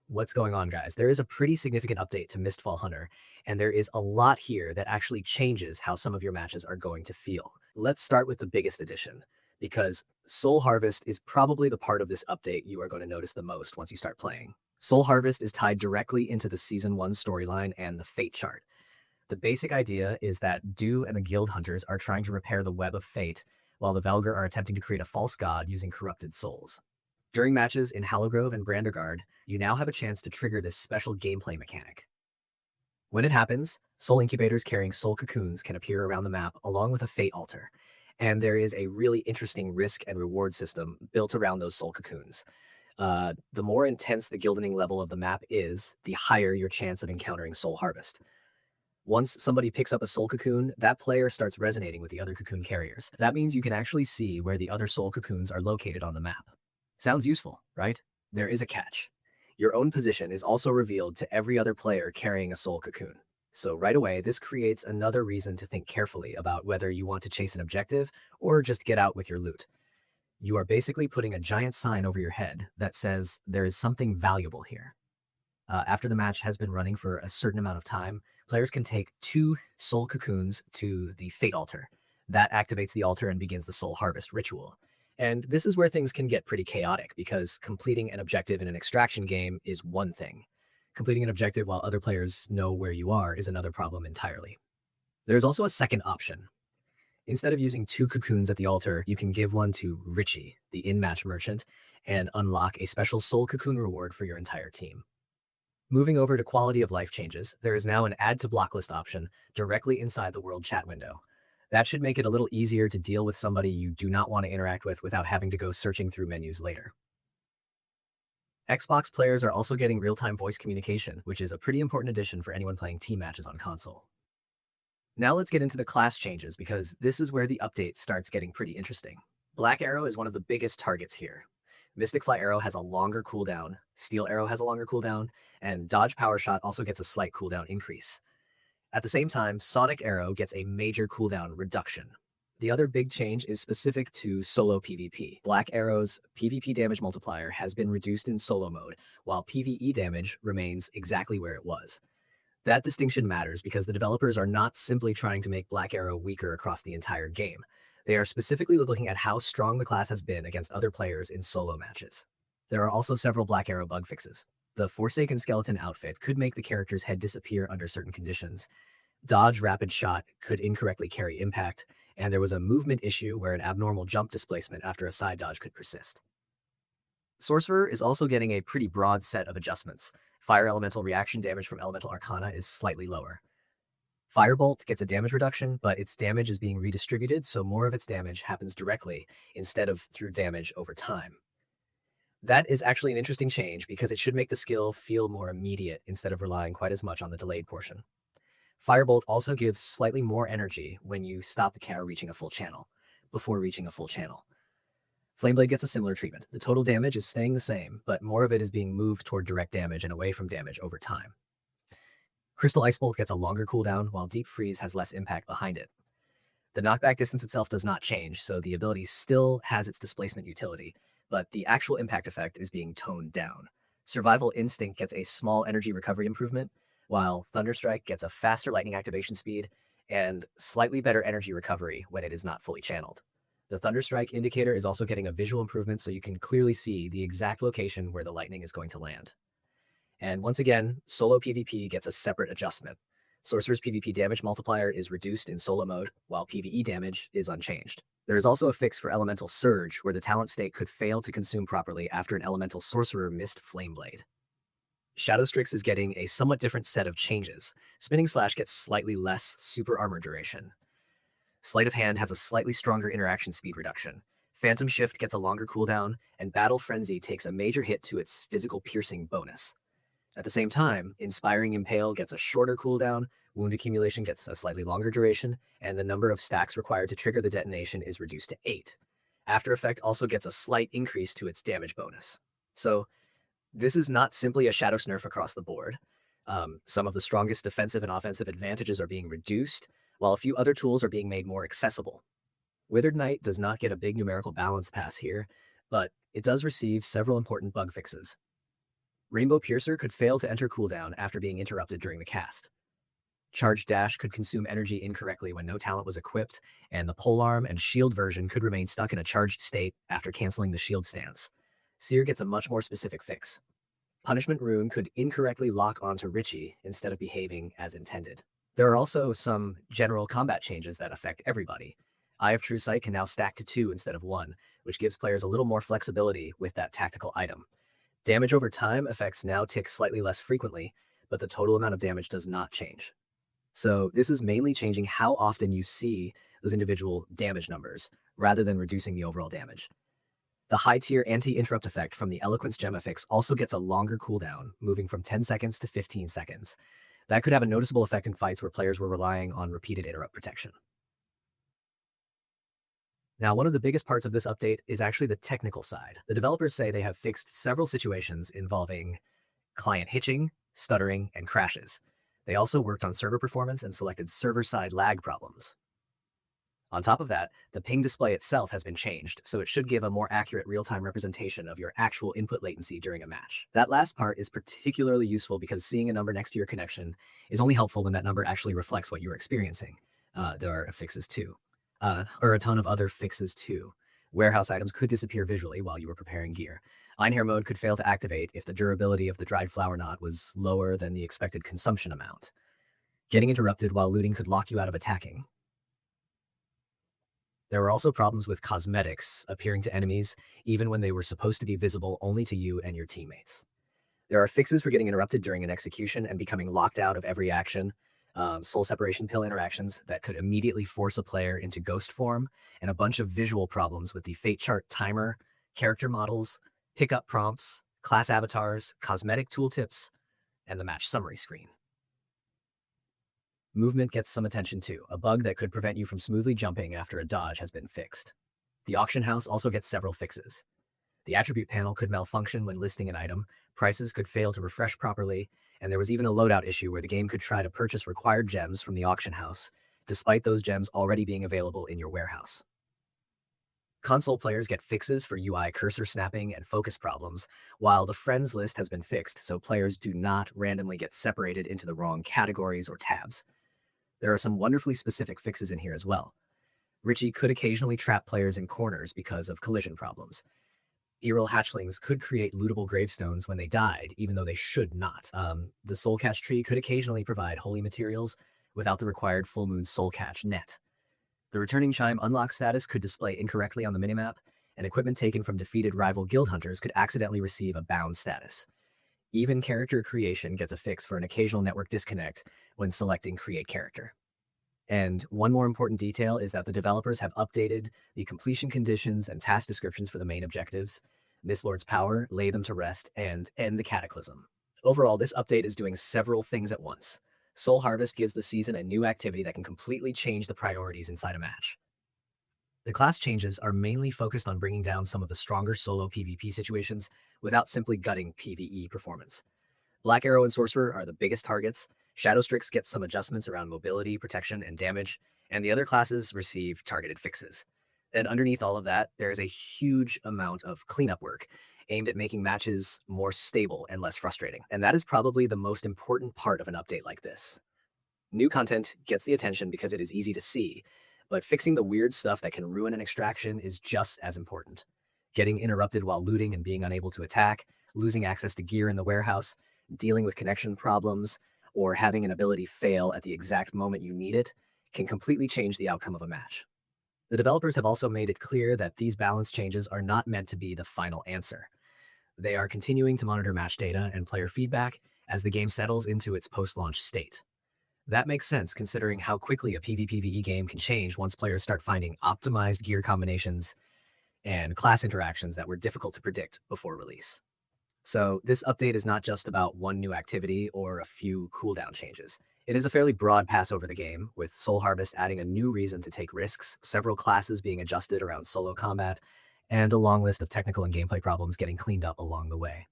What's going on, guys? There is a pretty significant update to Mistfall Hunter, and there is a lot here that actually changes how some of your matches are going to feel. Let's start with the biggest addition, because Soul Harvest is probably the part of this update you are going to notice the most once you start playing. Soul Harvest is tied directly into the Season 1 storyline and the Fate chart. The basic idea is that Dew and the Guild Hunters are trying to repair the web of fate, while the Velgar are attempting to create a false god using corrupted souls. During matches in Hallowgrove and Brandergard, you now have a chance to trigger this special gameplay mechanic. When it happens, soul incubators carrying soul cocoons can appear around the map along with a fate altar, and there is a really interesting risk and reward system built around those soul cocoons. The more intense the gildening level of the map is, the higher your chance of encountering soul harvest. Once somebody picks up a soul cocoon, that player starts resonating with the other cocoon carriers. That means you can actually see where the other soul cocoons are located on the map. Sounds useful, right? There is a catch. Your own position is also revealed to every other player carrying a soul cocoon. So right away, this creates another reason to think carefully about whether you want to chase an objective or just get out with your loot. You are basically putting a giant sign over your head that says there is something valuable here. After the match has been running for a certain amount of time, players can take 2 soul cocoons to the fate altar. That activates the altar and begins the soul harvest ritual. And this is where things can get pretty chaotic because completing an objective in an extraction game is one thing. Completing an objective while other players know where you are is another problem entirely. There's also a second option. Instead of using 2 cocoons at the altar, you can give one to Richie, the in-match merchant, and unlock a special soul cocoon reward for your entire team. Moving over to quality of life changes, there is now an add to block list option directly inside the world chat window. That should make it a little easier to deal with somebody you do not want to interact with without having to go searching through menus later. Xbox players are also getting real-time voice communication, which is a pretty important addition for anyone playing team matches on console. Now let's get into the class changes because this is where the update starts getting pretty interesting. Blackarrow is one of the biggest targets here. Mystic Fly Arrow has a longer cooldown, Steel Arrow has a longer cooldown, and Dodge Power Shot also gets a slight cooldown increase. At the same time, Sonic Arrow gets a major cooldown reduction. The other big change is specific to solo PvP. Black Arrow's PvP damage multiplier has been reduced in solo mode, while PvE damage remains exactly where it was. That distinction matters because the developers are not simply trying to make Black Arrow weaker across the entire game. They are specifically looking at how strong the class has been against other players in solo matches. There are also several Black Arrow bug fixes. The Forsaken Skeleton outfit could make the character's head disappear under certain conditions. Dodge Rapid Shot could incorrectly carry impact, and there was a movement issue where an abnormal jump displacement after a side dodge could persist. Sorcerer is also getting a pretty broad set of adjustments. Fire Elemental reaction damage from Elemental Arcana is slightly lower. Firebolt gets a damage reduction, but its damage is being redistributed, so more of its damage happens directly instead of through damage over time. That is actually an interesting change because it should make the skill feel more immediate instead of relying quite as much on the delayed portion. Firebolt also gives slightly more energy when you stop the cow reaching a full channel, before reaching a full channel. Flameblade gets a similar treatment. The total damage is staying the same, but more of it is being moved toward direct damage and away from damage over time. Crystal Ice Bolt gets a longer cooldown, while Deep Freeze has less impact behind it. The knockback distance itself does not change, so the ability still has its displacement utility, but the actual impact effect is being toned down. Survival Instinct gets a small energy recovery improvement, while Thunderstrike gets a faster lightning activation speed and slightly better energy recovery when it is not fully channeled. The Thunderstrike indicator is also getting a visual improvement so you can clearly see the exact location where the lightning is going to land. And once again, solo PvP gets a separate adjustment. Sorcerer's PvP damage multiplier is reduced in solo mode, while PvE damage is unchanged. There is also a fix for Elemental Surge, where the talent state could fail to consume properly after an Elemental Sorcerer missed Flameblade. Shadowstrix is getting a somewhat different set of changes. Spinning Slash gets slightly less super armor duration. Sleight of Hand has a slightly stronger interaction speed reduction. Phantom Shift gets a longer cooldown, and Battle Frenzy takes a major hit to its physical piercing bonus. At the same time, Inspiring Impale gets a shorter cooldown, Wound Accumulation gets a slightly longer duration, and the number of stacks required to trigger the detonation is reduced to 8. After Effect also gets a slight increase to its damage bonus. So, this is not simply a Shadow Nerf across the board. Some of the strongest defensive and offensive advantages are being reduced, while a few other tools are being made more accessible. Withered Knight does not get a big numerical balance pass here, but it does receive several important bug fixes. Rainbow Piercer could fail to enter cooldown after being interrupted during the cast. Charge Dash could consume energy incorrectly when no talent was equipped, and the polearm and shield version could remain stuck in a charged state after canceling the shield stance. Seer gets a much more specific fix. Punishment Rune could incorrectly lock onto Richie instead of behaving as intended. There are also some general combat changes that affect everybody. Eye of True Sight can now stack to 2 instead of 1, which gives players a little more flexibility with that tactical item. Damage over time effects now tick slightly less frequently, but the total amount of damage does not change. So this is mainly changing how often you see those individual damage numbers, rather than reducing the overall damage. The high-tier anti-interrupt effect from the Eloquence gem affix also gets a longer cooldown, moving from 10 seconds to 15 seconds. That could have a noticeable effect in fights where players were relying on repeated interrupt protection. Now, one of the biggest parts of this update is actually the technical side. The developers say they have fixed several situations involving client hitching, stuttering, and crashes. They also worked on server performance and selected server-side lag problems. On top of that, the ping display itself has been changed, so it should give a more accurate real-time representation of your actual input latency during a match. That last part is particularly useful because seeing a number next to your connection is only helpful when that number actually reflects what you're experiencing. There are affixes too, or a ton of other fixes too. Warehouse items could disappear visually while you were preparing gear. Einherjar mode could fail to activate if the durability of the dried flower knot was lower than the expected consumption amount. Getting interrupted while looting could lock you out of attacking. There were also problems with cosmetics appearing to enemies, even when they were supposed to be visible only to you and your teammates. There are fixes for getting interrupted during an execution and becoming locked out of every action, soul separation pill interactions that could immediately force a player into ghost form, and a bunch of visual problems with the fate chart timer, character models, pickup prompts, class avatars, cosmetic tooltips, and the match summary screen. Movement gets some attention too. A bug that could prevent you from smoothly jumping after a dodge has been fixed. The auction house also gets several fixes. The attribute panel could malfunction when listing an item, prices could fail to refresh properly, and there was even a loadout issue where the game could try to purchase required gems from the auction house, despite those gems already being available in your warehouse. Console players get fixes for UI cursor snapping and focus problems, while the friends list has been fixed so players do not randomly get separated into the wrong categories or tabs. There are some wonderfully specific fixes in here as well. Richie could occasionally trap players in corners because of collision problems. Earl hatchlings could create lootable gravestones when they died, even though they should not. The soul catch tree could occasionally provide holy materials without the required full moon soul catch net. The returning chime unlock status could display incorrectly on the minimap, and equipment taken from defeated rival guild hunters could accidentally receive a bound status. Even character creation gets a fix for an occasional network disconnect when selecting create character. And one more important detail is that the developers have updated the completion conditions and task descriptions for the main objectives, Mistlord's Power, Lay Them to Rest, and End the Cataclysm. Overall, this update is doing several things at once. Soul Harvest gives the season a new activity that can completely change the priorities inside a match. The class changes are mainly focused on bringing down some of the stronger solo PvP situations without simply gutting PvE performance. Blackarrow and Sorcerer are the biggest targets. Shadowstrix gets some adjustments around mobility, protection, and damage, and the other classes receive targeted fixes. And underneath all of that, there is a huge amount of cleanup work aimed at making matches more stable and less frustrating. And that is probably the most important part of an update like this. New content gets the attention because it is easy to see, but fixing the weird stuff that can ruin an extraction is just as important. Getting interrupted while looting and being unable to attack, losing access to gear in the warehouse, dealing with connection problems, or having an ability fail at the exact moment you need it can completely change the outcome of a match. The developers have also made it clear that these balance changes are not meant to be the final answer. They are continuing to monitor match data and player feedback as the game settles into its post-launch state. That makes sense considering how quickly a PvPvE game can change once players start finding optimized gear combinations and class interactions that were difficult to predict before release. So this update is not just about one new activity or a few cooldown changes. It is a fairly broad pass over the game, with Soul Harvest adding a new reason to take risks, several classes being adjusted around solo combat, and a long list of technical and gameplay problems getting cleaned up along the way.